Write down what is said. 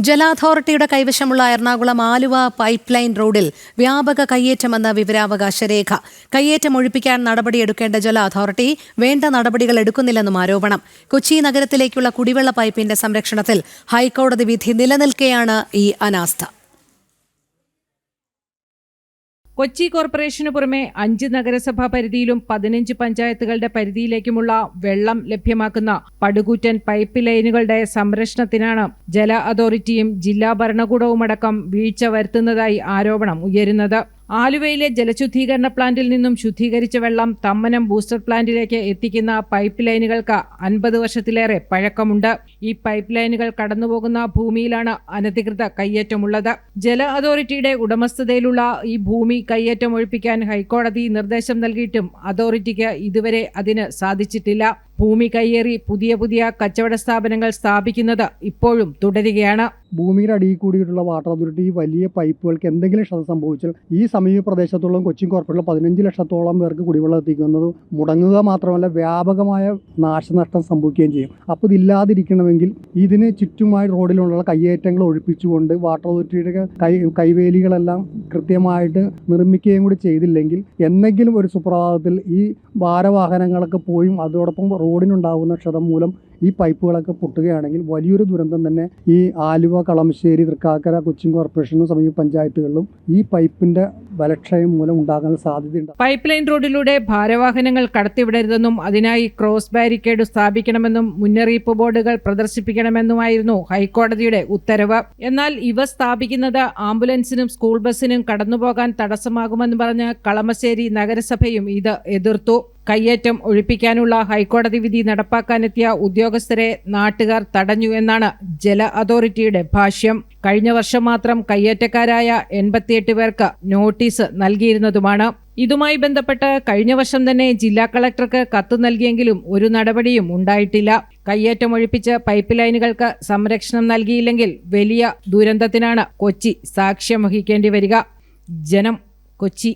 ജല അതോറിറ്റിയുടെ കൈവശമുള്ള എറണാകുളം ആലുവ പൈപ്പ് ലൈൻ റോഡിൽ വ്യാപക കയ്യേറ്റമെന്ന വിവരാവകാശ രേഖ. കയ്യേറ്റം ഒഴിപ്പിക്കാൻ നടപടിയെടുക്കേണ്ട ജല അതോറിറ്റി വേണ്ട നടപടികൾ എടുക്കുന്നില്ലെന്നും ആരോപണം. കൊച്ചി നഗരത്തിലേക്കുള്ള കുടിവെള്ള പൈപ്പിന്റെ സംരക്ഷണത്തിൽ ഹൈക്കോടതി വിധി നിലനിൽക്കെയാണ് ഈ അനാസ്ഥ. കൊച്ചി കോർപ്പറേഷനു പുറമെ 5 നഗരസഭാ പരിധിയിലും 15 പഞ്ചായത്തുകളുടെ പരിധിയിലേക്കുമുള്ള വെള്ളം ലഭ്യമാക്കുന്ന പടുകൂറ്റൻ പൈപ്പ് ലൈനുകളുടെ സംരക്ഷണത്തിനാണ് ജല അതോറിറ്റിയും ജില്ലാ ഭരണകൂടവുമടക്കം വീഴ്ച വരുത്തുന്നതായി ആരോപണം ഉയരുന്നത്. ആലുവയിലെ ജലശുദ്ധീകരണ പ്ലാന്റിൽ നിന്നും ശുദ്ധീകരിച്ച വെള്ളം തമ്മനം ബൂസ്റ്റർ പ്ലാന്റിലേക്ക് എത്തിക്കുന്ന പൈപ്പ് ലൈനുകൾക്ക് 50 വർഷത്തിലേറെ പഴക്കമുണ്ട്. ഈ പൈപ്പ് ലൈനുകൾ കടന്നുപോകുന്ന ഭൂമിയിലാണ് അനധികൃത കയ്യേറ്റമുള്ളത്. ജല അതോറിറ്റിയുടെ ഉടമസ്ഥതയിലുള്ള ഈ ഭൂമി കയ്യേറ്റം ഒഴിപ്പിക്കാൻ ഹൈക്കോടതി നിർദ്ദേശം നൽകിയിട്ടും അതോറിറ്റിക്ക് ഇതുവരെ അതിന് സാധിച്ചിട്ടില്ല. ഭൂമി കയ്യേറി പുതിയ കച്ചവട സ്ഥാപനങ്ങൾ സ്ഥാപിക്കുന്നത് ഇപ്പോഴും തുടരുകയാണ്. ഭൂമിയുടെ അടിയിൽ കൂടിയിട്ടുള്ള വാട്ടർ അതോറിറ്റി വലിയ പൈപ്പുകൾക്ക് എന്തെങ്കിലും ക്ഷതം സംഭവിച്ചാൽ ഈ സമീപ പ്രദേശത്തുള്ള കൊച്ചി കോർപ്പറേഷനിൽ 15 ലക്ഷത്തോളം പേർക്ക് കുടിവെള്ളം എത്തിക്കുന്നത് മുടങ്ങുക മാത്രമല്ല വ്യാപകമായ നാശനഷ്ടം സംഭവിക്കുകയും ചെയ്യും. അപ്പോൾ ഇതില്ലാതിരിക്കണമെങ്കിൽ ഇതിന് ചുറ്റുമായി റോഡിലുള്ള കയ്യേറ്റങ്ങൾ ഒഴിപ്പിച്ചുകൊണ്ട് വാട്ടർ അതോറിറ്റിയുടെ കൈവേലികളെല്ലാം കൃത്യമായിട്ട് നിർമ്മിക്കുകയും കൂടി ചെയ്തില്ലെങ്കിൽ എന്തെങ്കിലും ഒരു സുപ്രഭാതത്തിൽ ഈ ഭാരവാഹനങ്ങളൊക്കെ പോയും അതോടൊപ്പം റോഡിനുണ്ടാകുന്ന ക്ഷതം മൂലം ഈ പൈപ്പുകളൊക്കെ പൊട്ടുകയാണെങ്കിൽ വലിയൊരു ദുരന്തം തന്നെ ഈ ആലുവ, കളമശ്ശേരി, തൃക്കാക്കര, കൊച്ചിൻ കോർപ്പറേഷനും സമീപ പഞ്ചായത്തുകളിലും ഈ പൈപ്പിന്റെ ബലക്ഷയം മൂലം ഉണ്ടാകാൻ സാധ്യതയുണ്ട്. പൈപ്പ് ലൈൻ റോഡിലൂടെ ഭാരവാഹനങ്ങൾ കടത്തിവിടരുതെന്നും അതിനായി ക്രോസ് ബാരിക്കേഡ് സ്ഥാപിക്കണമെന്നും മുന്നറിയിപ്പ് ബോർഡുകൾ പ്രദർശിപ്പിക്കണമെന്നുമായിരുന്നു ഹൈക്കോടതിയുടെ ഉത്തരവ്. എന്നാൽ ഇവ സ്ഥാപിക്കുന്നത് ആംബുലൻസിനും സ്കൂൾ ബസിനും കടന്നുപോകാൻ തടസ്സമാകുമെന്ന് പറഞ്ഞ് കളമശ്ശേരി നഗരസഭയും ഇത് എതിർത്തു. കയ്യേറ്റം ഒഴിപ്പിക്കാനുള്ള ഹൈക്കോടതി വിധി നടപ്പാക്കാനെത്തിയ ഉദ്യോഗസ്ഥരെ നാട്ടുകാർ തടഞ്ഞു എന്നാണ് ജല അതോറിറ്റിയുടെ ഭാഷ്യം. കഴിഞ്ഞ വർഷം മാത്രം കയ്യേറ്റക്കാരായ 88 പേർക്ക് നോട്ടീസ് നൽകിയിരുന്നതുമാണ്. ഇതുമായി ബന്ധപ്പെട്ട് കഴിഞ്ഞ വർഷം തന്നെ ജില്ലാ കളക്ടർക്ക് കത്ത് നൽകിയെങ്കിലും ഒരു നടപടിയും ഉണ്ടായിട്ടില്ല. കയ്യേറ്റം ഒഴിപ്പിച്ച് പൈപ്പ് ലൈനുകൾക്ക് സംരക്ഷണം നൽകിയില്ലെങ്കിൽ വലിയ ദുരന്തത്തിനാണ് കൊച്ചി സാക്ഷ്യം വഹിക്കേണ്ടി വരിക. ജനം, കൊച്ചി.